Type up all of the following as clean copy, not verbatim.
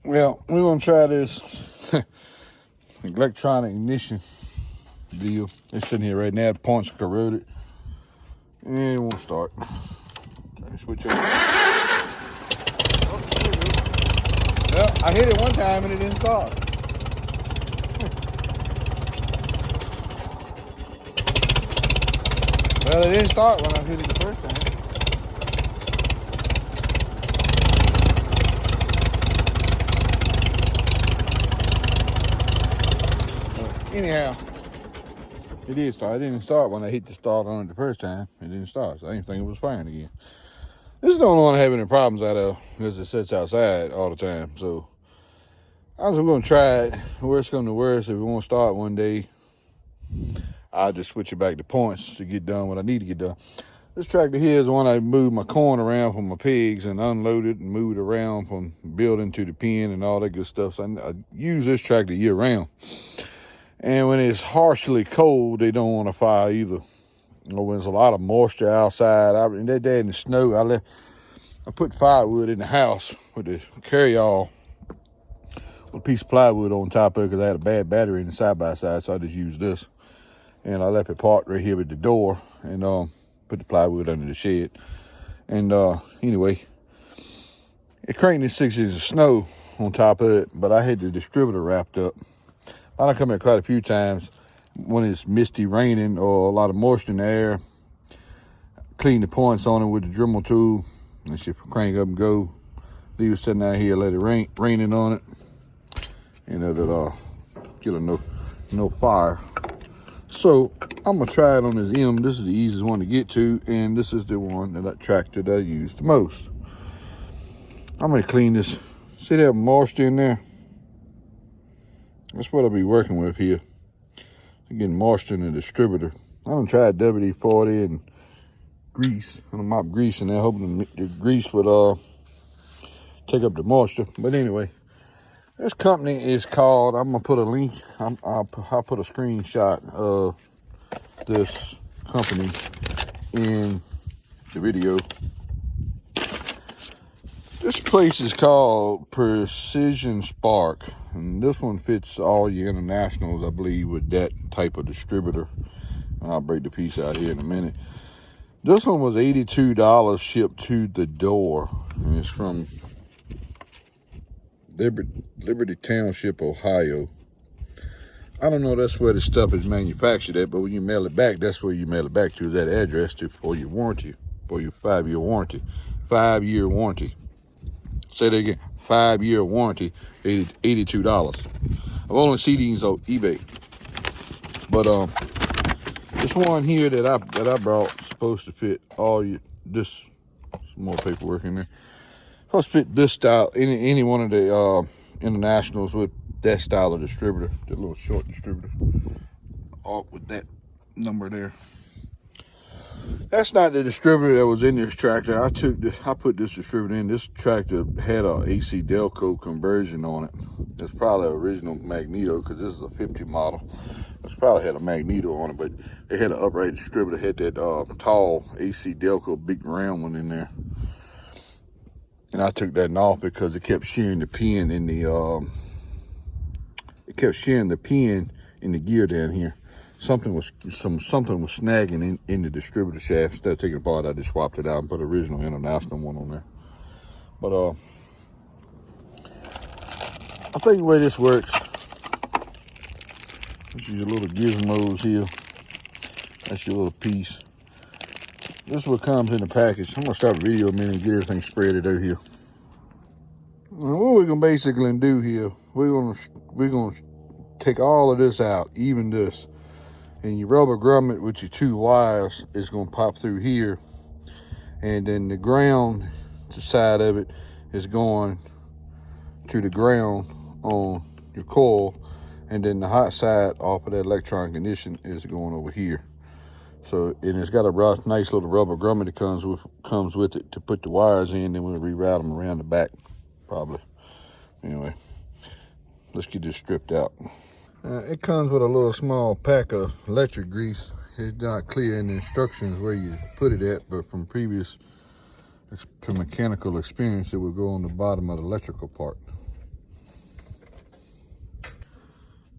Well, we're gonna try this electronic ignition deal. It's sitting here right now. The points corroded, and it won't start. Try to switch over. Well, I hit it one time and it didn't start. Well, it didn't start when I hit it the first time. Anyhow, it did start. It didn't start when I hit the start on it the first time. It didn't start, so I didn't think it was firing again. This is the only one I have any problems out of because it sits outside all the time. So I was going to try it. Worst come to worst, if it won't start one day, I'll just switch it back to points to get done what I need to get done. This tractor here is the one I moved my corn around for my pigs and unloaded and moved around from building to the pen and all that good stuff. So I use this tractor year round. And when it's harshly cold, they don't want to fire either. Or when there's a lot of moisture outside. That day in the snow, I put firewood in the house with the carry-all with a piece of plywood on top of it because I had a bad battery in the side-by-side, so I just used this. And I left it parked right here with the door and put the plywood under the shed. And anyway, it cranked this 6 inches of snow on top of it, but I had the distributor wrapped up. I done come here quite a few times when it's misty, raining, or a lot of moisture in the air. Clean the points on it with the Dremel tool, and she crank up and go. Leave it sitting out here, let it raining on it, and it'll get a no fire. So I'm gonna try it on this M. This is the easiest one to get to, and this is the one that tractor that I use the most. I'm gonna clean this. See that moisture in there? That's what I'll be working with here. I'm getting moisture in the distributor. I done tried WD-40 and grease. I'm gonna mop grease in there, hoping the grease would take up the moisture. But anyway, this company is called, I'm gonna put a link, I'll put a screenshot of this company in the video. This place is called Precision Spark, and this one fits all your internationals, I believe, with that type of distributor. I'll break the piece out here in a minute. This one was $82 shipped to the door, and it's from Liberty Township, Ohio. I don't know that's where the stuff is manufactured at, but when you mail it back, that's where you mail it back to, that address for your warranty, for your 5-year warranty. 5-year warranty. Say that again, 5-year warranty, $82. I've only seen these on eBay. But this one here that I brought is supposed to fit all this. Some more paperwork in there. Supposed to fit this style, any one of the internationals with that style of distributor, the little short distributor, all with that number there. That's not the distributor that was in this tractor. I put this distributor in. This tractor had a AC Delco conversion on it. It's probably original magneto because this is a 50 model. It's probably had a magneto on it, but it had an upright distributor. Had that tall AC Delco big round one in there. And I took that off because it kept shearing the pin in the gear down here. Something was snagging in the distributor shaft. Instead of taking it apart, I just swapped it out and put an original international one on there. But I think the way this works, this is your little gizmos here. That's your little piece. This is what comes in the package. I'm gonna start the video a minute and get everything spread out here. Now, what we're gonna basically do here, we're gonna take all of this out, even this. And your rubber grommet with your 2 wires is going to pop through here, and then the ground, the side of it, is going to the ground on your coil, and then the hot side off of that electronic ignition is going over here. So, and it's got a nice little rubber grommet that comes with it to put the wires in, then we'll reroute them around the back, probably. Anyway, let's get this stripped out. It comes with a little small pack of electric grease. It's not clear in the instructions where you put it at, but from previous mechanical experience, it would go on the bottom of the electrical part.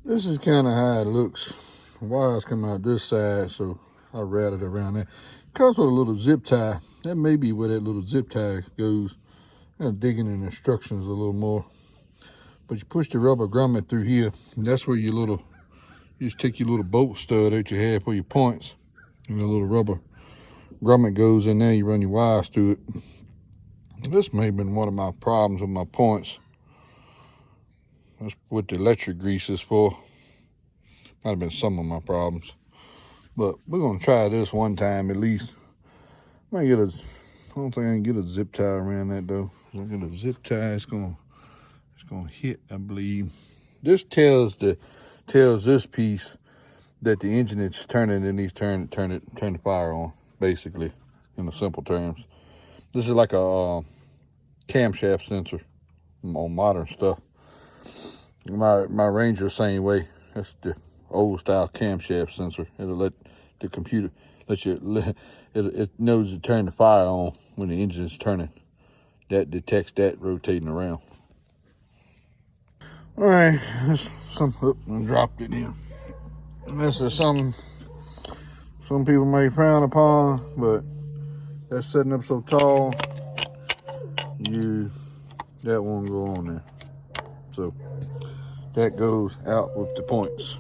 This is kind of how it looks. The wires come out this side, so I rat it around there. Comes with a little zip tie. That may be where that little zip tie goes. I'm digging in instructions a little more. But you push the rubber grommet through here, and that's where you just take your little bolt stud that you have for your points, and the little rubber grommet goes in there. You run your wires through it. This may have been one of my problems with my points. That's what the electric grease is for. Might have been some of my problems. But we're gonna try this one time at least. I don't think I can get a zip tie around that though. If I get a zip tie, it's gonna hit, I believe. This tells this piece that the engine is turning, and needs to turn the fire on, basically, in the simple terms. This is like a camshaft sensor on modern stuff. My Ranger same way. That's the old style camshaft sensor. It'll let the computer it knows to turn the fire on when the engine is turning. That detects that rotating around. All right, I dropped it in. And this is something some people may frown upon, but that's setting up so tall, that won't go on there. So that goes out with the points.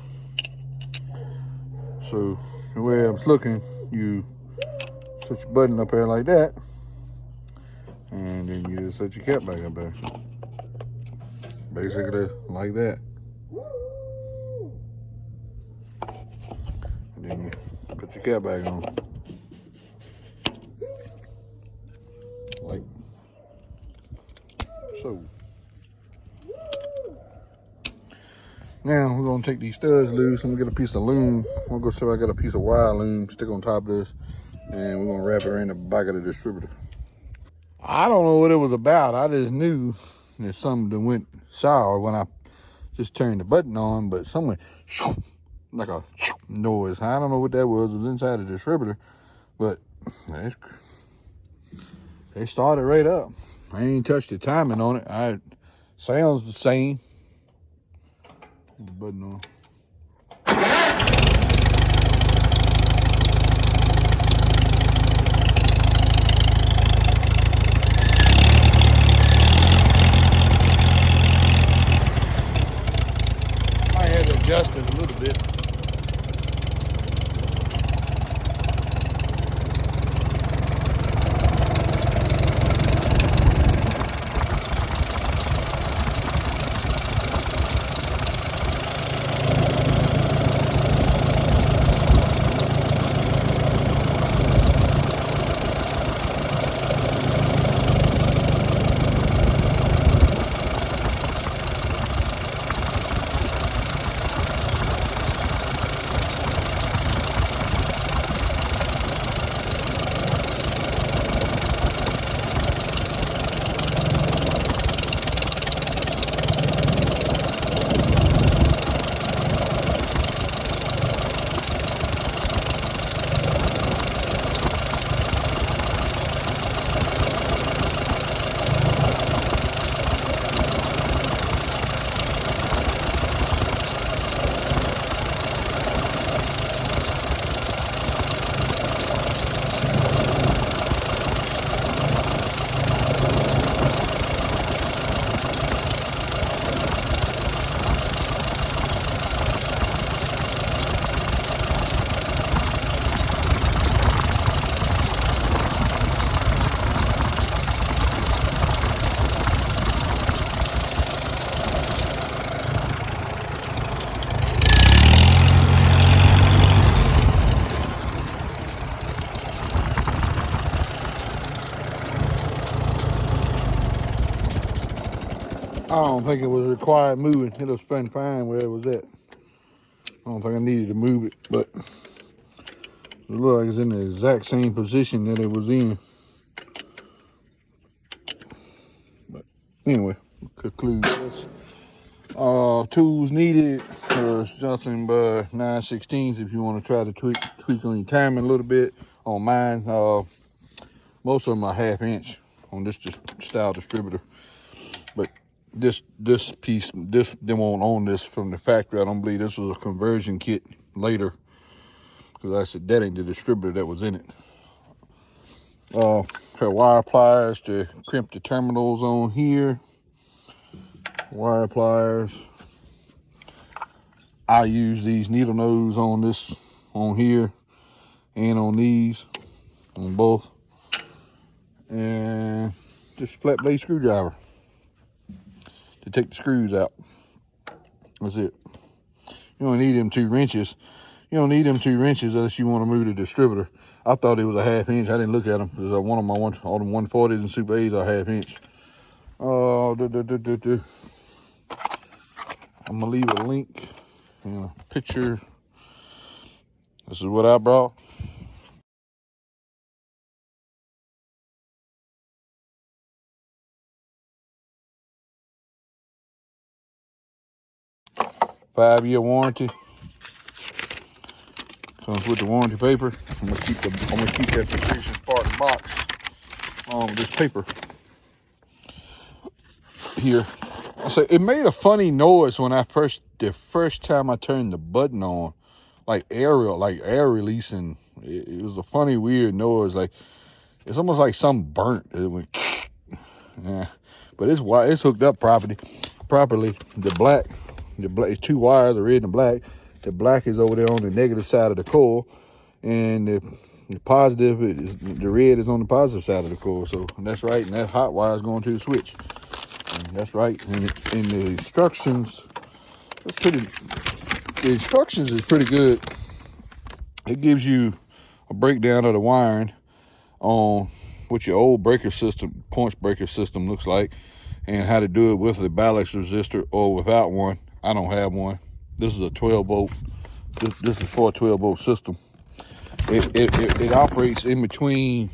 So the way I was looking, you set your button up there like that, and then you set your cap back up there. Basically like that. And then you put your cap back on. Like so. Now we're gonna take these studs loose. I'm gonna get a piece of loom. I'm gonna go see if I got a piece of wire loom, stick on top of this, and we're gonna wrap it around the back of the distributor. I don't know what it was about. I just knew that something went sour when I just turned the button on, but something went like a noise. I don't know what that was. It was inside the distributor, but they started right up. I ain't touched the timing on it. Sounds the same. The button on. I had to adjust it a little bit. I don't think it was required moving. It'll spin fine where it was at. I don't think I needed to move it, but it looked like it's in the exact same position that it was in. But anyway, conclude this. Tools needed. There's nothing but 9/16 if you want to try to tweak on your timing a little bit. On mine, most of them are 1/2 inch on this style distributor. But this piece, they won't own this from the factory. I don't believe this was a conversion kit later, because I said that ain't the distributor that was in it. Her wire pliers to crimp the terminals on here. Wire pliers. I use these needle nose on this, on here, and on these, on both. And just a flat blade screwdriver to take the screws out. That's it. You don't need them 2 wrenches. You don't need them 2 wrenches unless you want to move the distributor. I thought it was a 1/2 inch. I didn't look at them because one of my all the 140s and Super 8s are 1/2 inch. I'm gonna leave a link and a picture. This is what I brought. Five-year warranty. Comes with the warranty paper. I'm gonna keep that precision part box on this paper here. So it made a funny noise when the first time I turned the button on, like air releasing. It was a funny, weird noise. Like it's almost like something burnt. It went, yeah. But it's hooked up properly. The black, 2 wires, the red and black. The black is over there on the negative side of the coil, and the positive the red is on the positive side of the coil. So that's right, and that hot wire is going to the switch. And that's right. And the instructions, the instructions is pretty good. It gives you a breakdown of the wiring on what your old breaker system, punch breaker system looks like, and how to do it with a ballast resistor or without one. I don't have one. This is a 12 volt. This is for a 12 volt system. It operates in between.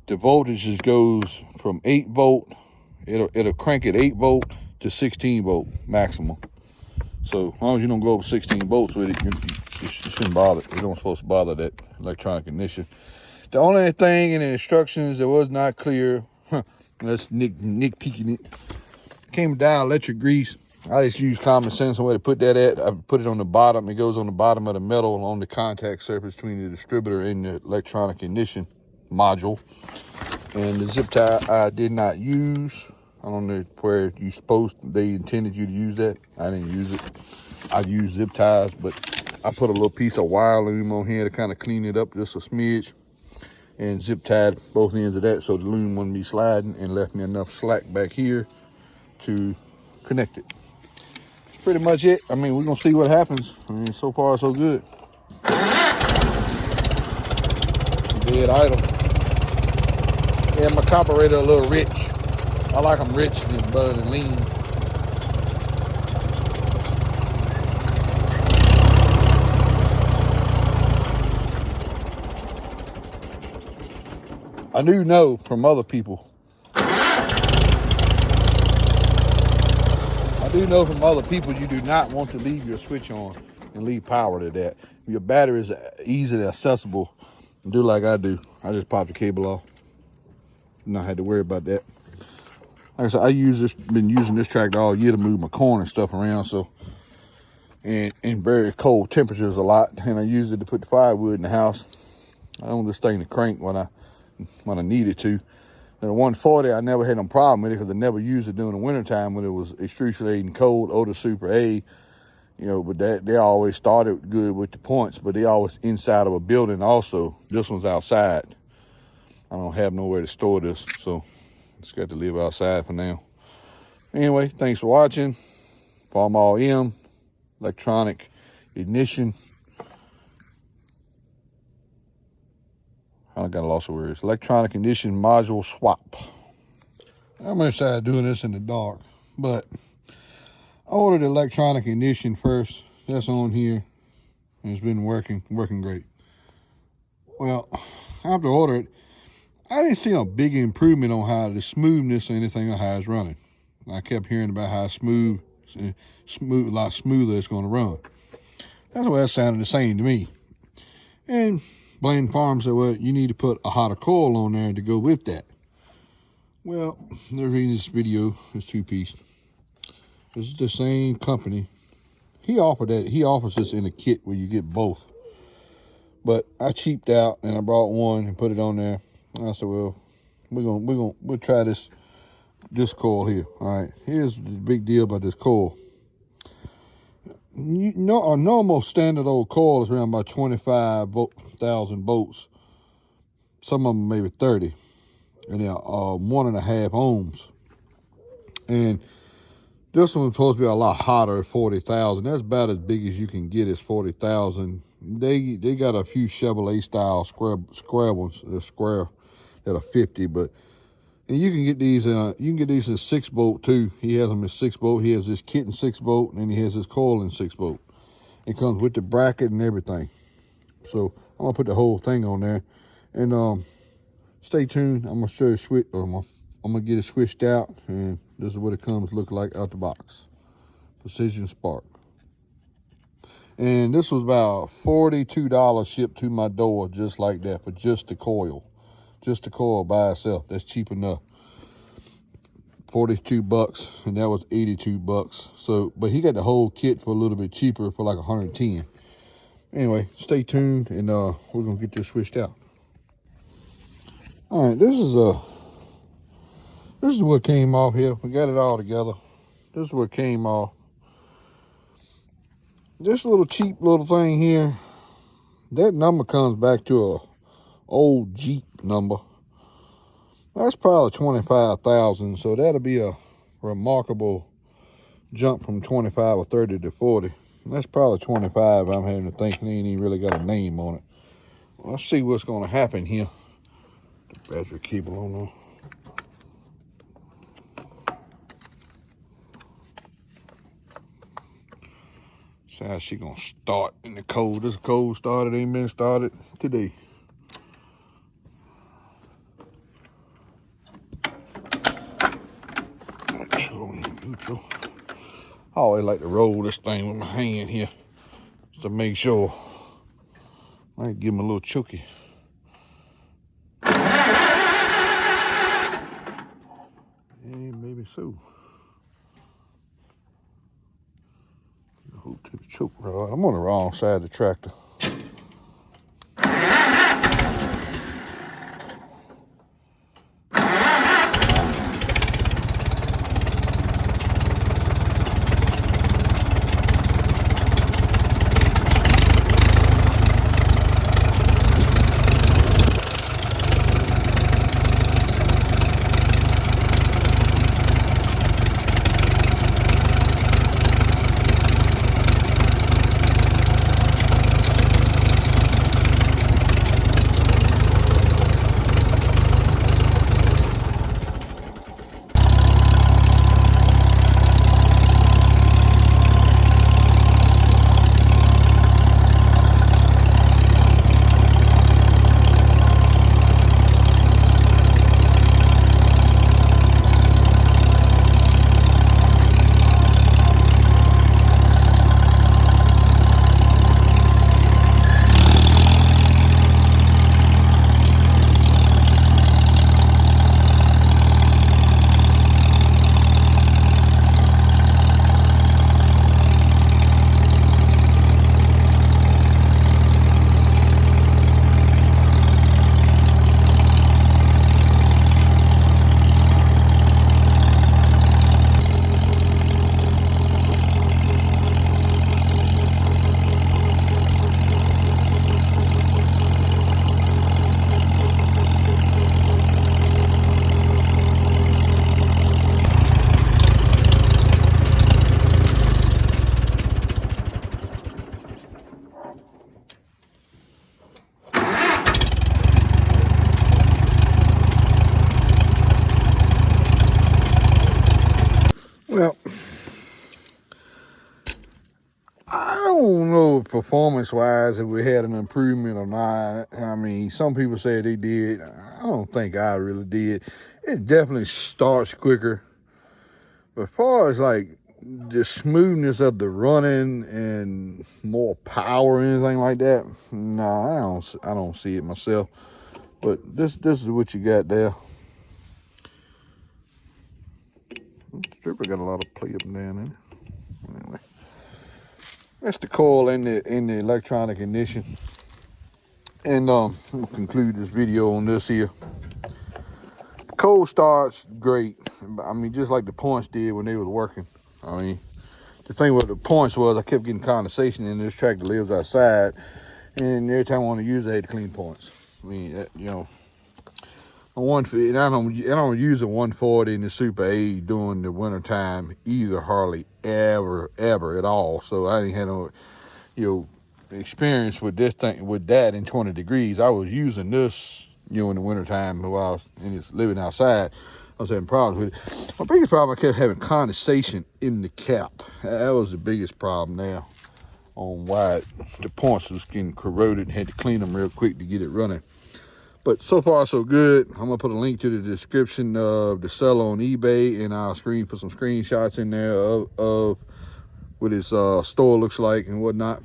The voltages goes from 8 volt. It'll crank it 8 volt to 16 volt maximum. So as long as you don't go over 16 volts with it, you shouldn't bother. You don't supposed to bother that electronic ignition. The only thing in the instructions that was not clear, that's Nick peeking it, came with dielectric grease. I just use common sense on where to put that at. I put it on the bottom. It goes on the bottom of the metal on the contact surface between the distributor and the electronic ignition module. And the zip tie I did not use. I don't know where they intended you to use that. I didn't use it. I use zip ties, but I put a little piece of wire loom on here to kind of clean it up just a smidge, and zip tied both ends of that so the loom wouldn't be sliding, and left me enough slack back here to connect it. That's pretty much it. I mean, we're gonna see what happens. I mean, so far so good. Dead idle. Yeah, my carburetor a little rich. I like them rich better than lean. I do know from other people. You do not want to leave your switch on and leave power to that. Your battery is easily accessible. Do like I do. I just pop the cable off. Not had to worry about that. Like I said, been using this tractor all year to move my corn and stuff around. So, and in very cold temperatures a lot. And I use it to put the firewood in the house. I own this thing to crank when I needed to. The 140, I never had no problem with it because I never used it during the wintertime when it was excruciating cold, or the Super A, but they always started good with the points, but they always inside of a building also. This one's outside. I don't have nowhere to store this, so it's got to live outside for now. Anyway, thanks for watching. Farmall M, electronic ignition. I got lost of words. Electronic ignition module swap. I'm gonna start doing this in the dark, but I ordered electronic ignition first. That's on here, and it's been working great. Well, after I ordered it, I didn't see a big improvement on how the smoothness or anything on how it's running. I kept hearing about how smooth, a lot smoother it's gonna run. That's why that sounded the same to me. And Blaine Farm said, well, you need to put a hotter coil on there to go with that. Well, they're reading this video, this two-piece. This is the same company. He offers this in a kit where you get both. But I cheaped out and I brought one and put it on there. And I said, well, we'll try this coil here. All right, here's the big deal about this coil. A normal standard old coil is around about 25,000 volts. Some of them maybe 30, and they're 1.5 ohms. And this one's supposed to be a lot hotter at 40,000. That's about as big as you can get is 40,000. They got a few Chevrolet style square ones, square that are 50, but and you can get these. You can get these in 6-volt too. He has them in 6-volt. He has this kit in 6-volt, and then he has this coil in 6-volt. It comes with the bracket and everything. So I'm gonna put the whole thing on there, and stay tuned. I'm gonna show you switch. I'm gonna get it switched out, and this is what it comes look like out the box. Precision Spark. And this was about $42 shipped to my door, just like that, for just the coil. Just the coil by itself. That's cheap enough. 42 bucks, and that was 82 bucks. So, but he got the whole kit for a little bit cheaper, for like 110. Anyway, stay tuned, and we're gonna get this switched out. All right, this is what came off here. We got it all together. This is what came off. This little cheap little thing here, that number comes back to a old Jeep number. That's probably 25,000, so that'll be a remarkable jump from 25 or 30 to 40. That's probably 25. I'm having to think, and they ain't even really got a name on it. Well, let's see what's going to happen here. The battery cable on there. See how she gonna start in the cold. This cold started, ain't been started today. Neutral. I always like to roll this thing with my hand here, just to make sure. Might give him a little chooky. And maybe so. Hook to the choke rod. I'm on the wrong side of the tractor. Well, I don't know performance-wise if we had an improvement or not. I mean, some people say they did. I don't think I really did. It definitely starts quicker. But as far as like the smoothness of the running and more power or anything like that, no, I don't see it myself. But this is what you got there. stripper got a lot of play up and down in it. Anyway, that's the coil in the electronic ignition. And I'm gonna conclude this video on this here. Cold starts great. I mean, just like the points did when they was working. I mean, the thing with the points was I kept getting condensation in this tractor lives outside, and every time I wanted to use it, I had to clean points. I mean, you know, I don't use a 140 in the Super A during the winter time either, hardly ever at all. So I didn't have no, experience with this thing, with that in 20 degrees. I was using this, in the wintertime while I was living outside. I was having problems with it. My biggest problem, I kept having condensation in the cap. That was the biggest problem now on why the points was getting corroded and had to clean them real quick to get it running. But so far, so good. I'm going to put a link to the description of the seller on eBay, and I'll put some screenshots in there of what his store looks like and whatnot.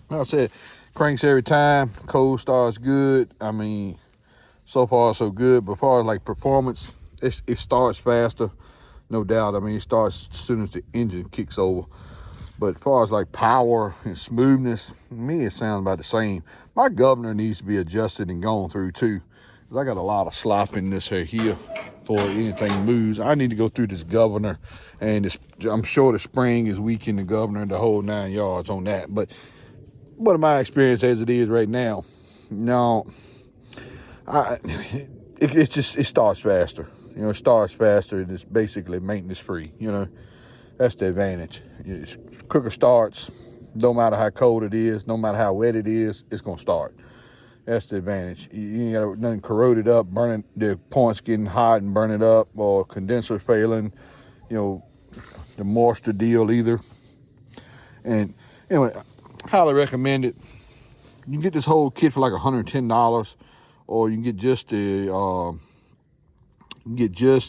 Like I said, cranks every time. Cold starts good. I mean, so far, so good. But as far as like performance, it starts faster, no doubt. I mean, it starts as soon as the engine kicks over. But as far as like power and smoothness, to me, it sounds about the same. My governor needs to be adjusted and gone through too. Cause I got a lot of slop in this here before anything moves. I need to go through this governor, and I'm sure the spring is weak in the governor and the whole 9 yards on that. But what in my experience as it is right now, no, it starts faster. It starts faster, and it's basically maintenance free. That's the advantage. It's quicker starts. No matter how cold it is, no matter how wet it is, it's gonna start. That's the advantage. You ain't got nothing corroded up, burning, the points getting hot and burning up, or condenser failing. The moisture deal either. And anyway, highly recommend it. You can get this whole kit for like $110, or you can get just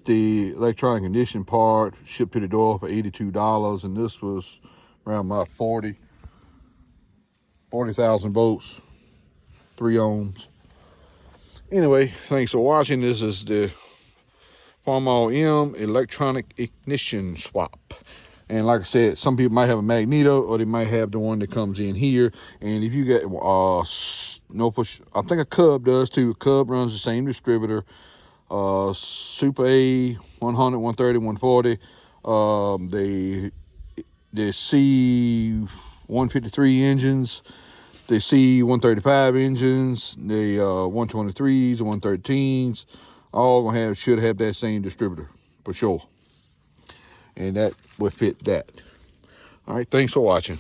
the electronic ignition part shipped to the door for $82, and this was around about 40,000 volts, 3 ohms. Anyway, thanks for watching. This is the farmall M electronic ignition swap. And like I said, some people might have a magneto, or they might have the one that comes in here. And if you get no push, I think a Cub does too. A Cub runs the same distributor. Super A 100, 130, 140. They C 153 engines. They C 135 engines. They 123s and 113s. All should have that same distributor for sure. And that would fit that. All right, thanks for watching.